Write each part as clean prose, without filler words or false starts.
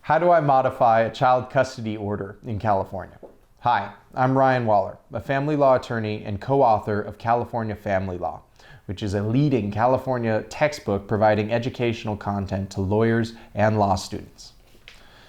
How do I modify a child custody order in California? Hi, I'm Ryan Waller, a family law attorney and co-author of California Family Law, which is a leading California textbook providing educational content to lawyers and law students.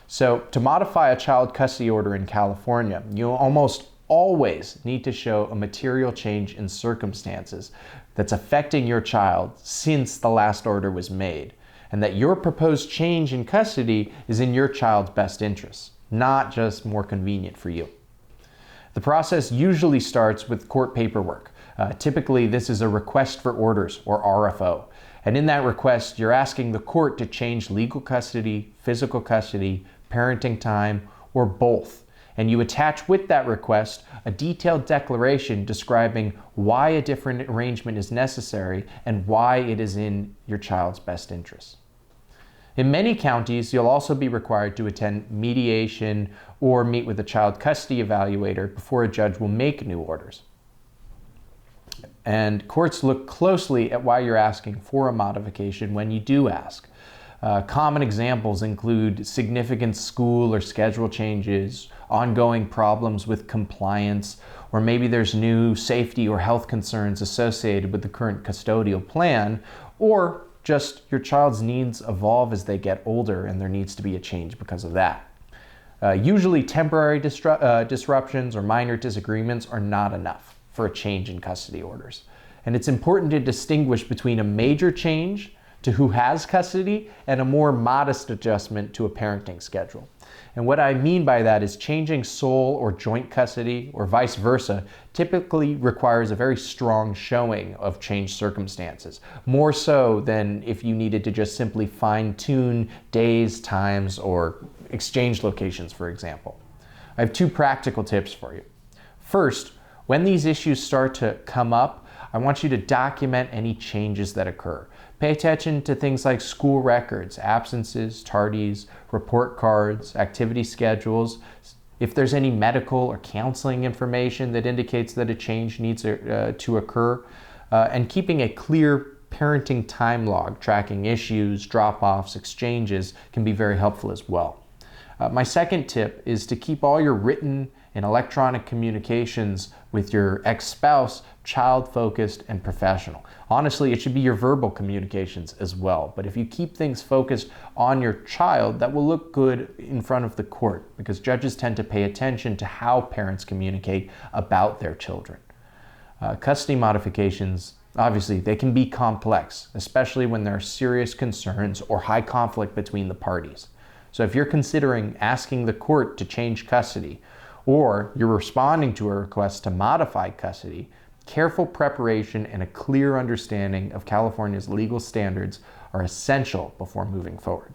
So, to modify a child custody order in California, you almost always need to show a material change in circumstances that's affecting your child since the last order was made, and that your proposed change in custody is in your child's best interests, not just more convenient for you. The process usually starts with court paperwork. Typically, this is a request for orders, or RFO. And in that request, you're asking the court to change legal custody, physical custody, parenting time, or both. And you attach with that request a detailed declaration describing why a different arrangement is necessary and why it is in your child's best interests. In many counties, you'll also be required to attend mediation or meet with a child custody evaluator before a judge will make new orders. And courts look closely at why you're asking for a modification when you do ask. Common examples include significant school or schedule changes, ongoing problems with compliance, or maybe there's new safety or health concerns associated with the current custodial plan, or just your child's needs evolve as they get older and there needs to be a change because of that. Usually temporary disruptions or minor disagreements are not enough for a change in custody orders. And it's important to distinguish between a major change to who has custody and a more modest adjustment to a parenting schedule. And what I mean by that is changing sole or joint custody or vice versa typically requires a very strong showing of changed circumstances, more so than if you needed to just simply fine-tune days, times, or exchange locations, for example. I have two practical tips for you. First, when these issues start to come up, I want you to document any changes that occur. Pay attention to things like school records, absences, tardies, report cards, activity schedules. If there's any medical or counseling information that indicates that a change needs to occur, and keeping a clear parenting time log, tracking issues, drop-offs, exchanges can be very helpful as well. My second tip is to keep all your written and electronic communications with your ex-spouse child-focused and professional. Honestly, it should be your verbal communications as well, but if you keep things focused on your child, that will look good in front of the court because judges tend to pay attention to how parents communicate about their children. Custody modifications, obviously, they can be complex, especially when there are serious concerns or high conflict between the parties. So if you're considering asking the court to change custody, or you're responding to a request to modify custody, careful preparation and a clear understanding of California's legal standards are essential before moving forward.